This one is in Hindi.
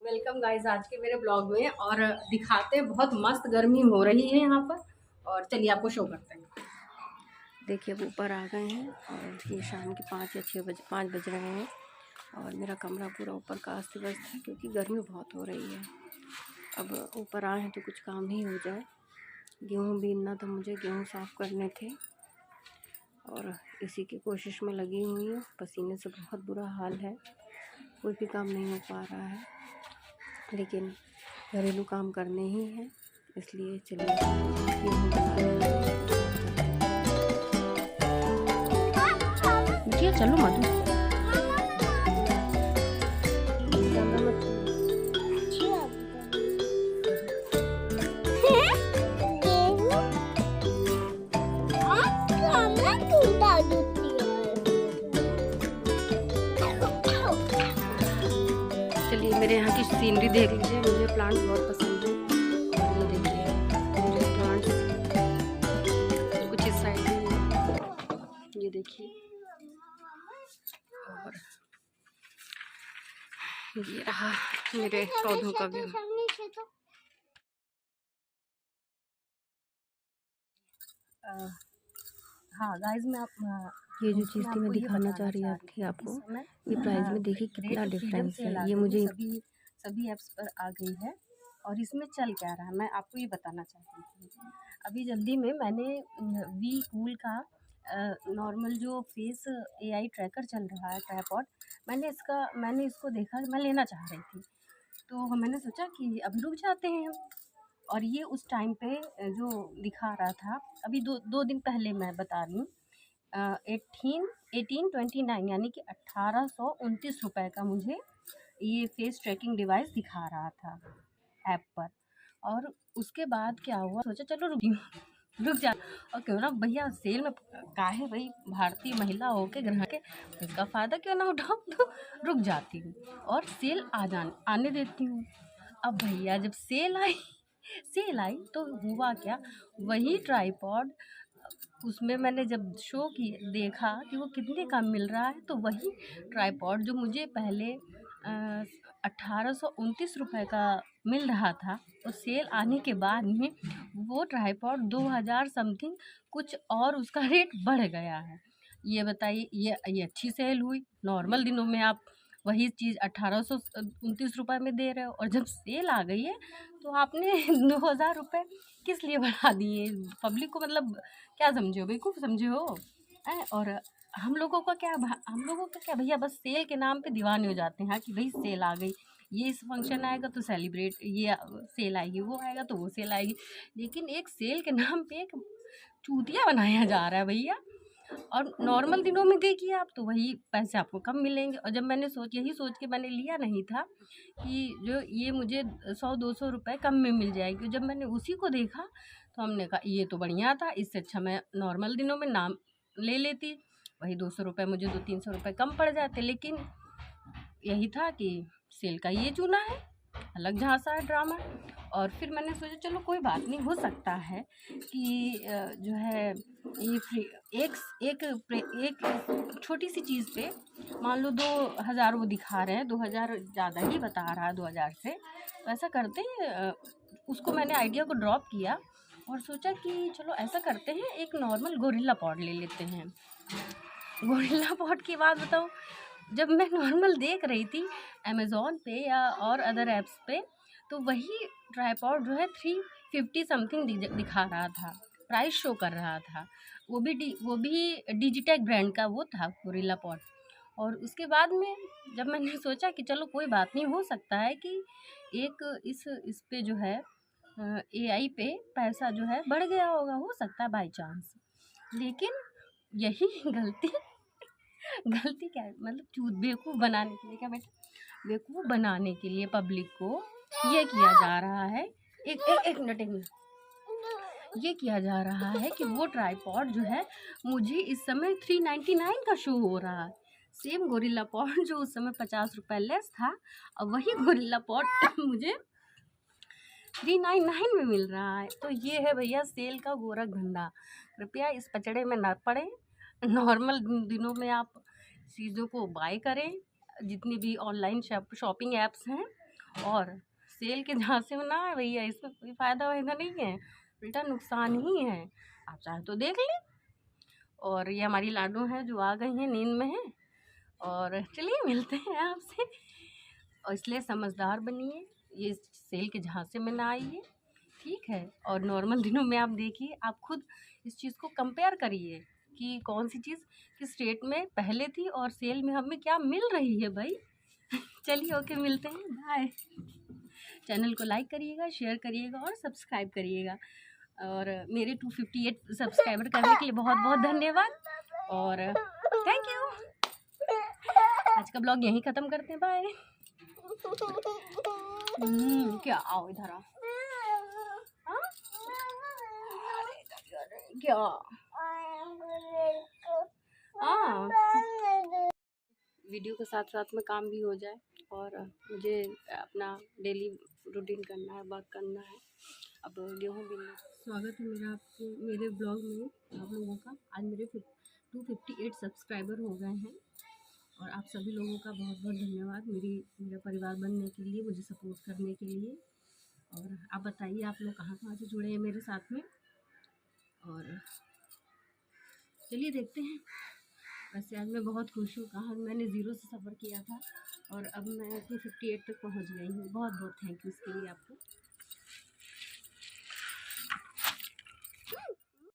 वेलकम गाइस आज के मेरे ब्लॉग में। और दिखाते हैं, बहुत मस्त गर्मी हो रही है यहाँ पर। और चलिए आपको शो करते हैं। देखिए अब ऊपर आ गए हैं और ये शाम के 5 बज रहे हैं और मेरा कमरा पूरा ऊपर का अस्त व्यस्त है क्योंकि गर्मी बहुत हो रही है। अब ऊपर आए हैं तो कुछ काम ही हो जाए। गेहूँ बीनना था, मुझे गेहूँ साफ़ करने थे और इसी की कोशिश में लगी हुई हूँ। पसीने से बहुत बुरा हाल है, कोई भी काम नहीं हो पा रहा है, लेकिन घरेलू काम करने ही हैं, इसलिए चलिए गेहूँ बना लेते हैं। बिटिया चलो मधु, चलिए मेरे यहाँ की सीनरी देख लीजिए। मुझे प्लांट्स बहुत पसंद है और ये देखिए मेरे प्लांट्स कुछ इस साइड में, ये देखिए। और ये रहा मेरे पौधों का व्यू। हाँ गाइस, मैं ये जो चीज़ थी मैं दिखाना चाह रही थी आपको। ये प्राइस में देखिए कितना डिफरेंस है। ये मुझे सभी ऐप्स पर आ गई है और इसमें चल क्या रहा है मैं आपको ये बताना चाहती थी। अभी जल्दी में मैंने वी कूल का नॉर्मल जो फेस AI ट्रैकर चल रहा है, ट्राइपॉड, मैंने इसको देखा, मैं लेना चाह रही थी। तो मैंने सोचा कि अभी रुक जाते हैं हम। और ये उस टाइम पे जो दिखा रहा था, अभी दो दिन पहले मैं बता रही हूँ, 1829 यानी कि 1829 का मुझे ये फेस ट्रैकिंग डिवाइस दिखा रहा था ऐप पर। और उसके बाद क्या हुआ, सोचा चलो रुक जा, और क्यों ना भैया सेल में काहे भाई भारतीय महिला होके ग्रह के इसका फ़ायदा क्यों ना उठाऊँ, तो रुक जाती हूँ और सेल आने देती हूँ। अब भैया जब सेल आई तो हुआ क्या, वही ट्राइपॉड, उसमें मैंने जब शो की देखा कि वो कितने का मिल रहा है, तो वही ट्राइपॉड जो मुझे पहले 1829 का मिल रहा था, तो सेल आने के बाद में वो ट्राइपॉड 2000 समथिंग कुछ और उसका रेट बढ़ गया है। ये बताइए, ये अच्छी सेल हुई? नॉर्मल दिनों में आप वही चीज़ 1829 में दे रहे हो और जब सेल आ गई है तो आपने 2000 रुपये किस लिए बढ़ा दिए? पब्लिक को मतलब क्या समझे हो, बेवकूफ़ समझे हो? और हम लोगों का क्या भैया, बस सेल के नाम पे दीवाने हो जाते हैं। हाँ कि भाई सेल आ गई, ये इस फंक्शन आएगा तो सेलिब्रेट, ये सेल आएगी, वो आएगा तो वो सेल आएगी, लेकिन एक सेल के नाम पे एक चूतिया बनाया जा रहा है भैया। और नॉर्मल दिनों में देखिए आप तो वही पैसे आपको कम मिलेंगे। और जब मैंने यही सोच के मैंने लिया नहीं था कि जो ये मुझे 100-200 रुपये कम में मिल जाएगी, जब मैंने उसी को देखा तो हमने कहा ये तो बढ़िया था, इससे अच्छा मैं नॉर्मल दिनों में नाम ले लेती, वही 200 रुपये मुझे 200-300 रुपये कम पड़ जाते। लेकिन यही था कि सेल का ये चुना है, अलग झांसा है ड्रामा। और फिर मैंने सोचा चलो कोई बात नहीं, हो सकता है कि जो है ये फ्री एक छोटी सी चीज़ पे मान लो 2000 वो दिखा रहे हैं, 2000 ज़्यादा ही बता रहा है 2000 से, तो ऐसा करते हैं, उसको मैंने आइडिया को ड्रॉप किया और सोचा कि चलो ऐसा करते हैं, एक नॉर्मल गोरिल्ला पॉड ले लेते हैं। गोरिल्ला पॉड की बात बताऊँ, जब मैं नॉर्मल देख रही थी अमेज़ॉन पे या और अदर ऐप्स पे, तो वही ट्राइपॉड जो है 350 समथिंग दिखा रहा था, प्राइस शो कर रहा था। वो भी डिजिटेक ब्रांड का वो था गोरिल्ला पॉड। और उसके बाद में जब मैंने सोचा कि चलो कोई बात नहीं, हो सकता है कि एक इस पे जो है AI पे पैसा जो है बढ़ गया होगा, हो सकता है बाई चांस। लेकिन यही गलती क्या है, मतलब बेवकूफ़ बनाने के लिए, क्या बेटा, बेवकूफ़ बनाने के लिए पब्लिक को ये किया जा रहा है। एक मिनट, ये किया जा रहा है कि वो ट्राइपॉड जो है मुझे इस समय 399 का शो हो रहा है, सेम गोरिल्ला पॉड जो उस समय 50 रुपये लेस था, और वही गोरिल्ला पॉड मुझे 399 में मिल रहा है। तो ये है भैया सेल का गोरख धंधा, कृपया इस पचड़े में ना पड़े। नॉर्मल दिनों में आप चीज़ों को बाय करें, जितनी भी ऑनलाइन शॉपिंग ऐप्स हैं, और सेल के झांसे में ना है भैया, इसमें कोई फ़ायदा वायदा नहीं है, उल्टा नुकसान ही है। आप चाहे तो देख लें। और ये हमारी लाडू हैं जो आ गई हैं, नींद में हैं। और चलिए मिलते हैं आपसे। और इसलिए समझदार बनिए, ये सेल के झांसे में ना आइए, ठीक है। और नॉर्मल दिनों में आप देखिए, आप खुद इस चीज़ को कंपेयर करिए कि कौन सी चीज़ किस रेट में पहले थी और सेल में हमें क्या मिल रही है भाई। चलिए ओके, मिलते हैं, बाय। चैनल को लाइक करिएगा, शेयर करिएगा और सब्सक्राइब करिएगा। और मेरे 258 सब्सक्राइबर करने के लिए बहुत बहुत धन्यवाद और थैंक यू। आज का ब्लॉग यहीं ख़त्म करते हैं, बाय। क्या, आओ इधर आओ। हाँ? क्या? हाँ, वीडियो के साथ साथ में काम भी हो जाए और मुझे अपना डेली रूटीन करना है, वर्क करना है। अब गेहूँ बिनना। स्वागत है मेरा आपके मेरे ब्लॉग में आप लोगों का। आज मेरे 258 सब्सक्राइबर हो गए हैं और आप सभी लोगों का बहुत बहुत धन्यवाद मेरा परिवार बनने के लिए, मुझे सपोर्ट करने के लिए। और आप बताइए, आप लोग कहाँ कहाँ से जुड़े हैं मेरे साथ में। और चलिए देखते हैं। वैसे आज मैं बहुत खुश हूँ, कहाँ मैंने ज़ीरो से सफ़र किया था और अब मैं 258 तक पहुँच गई हूँ। बहुत बहुत थैंक यू इसके लिए आपको।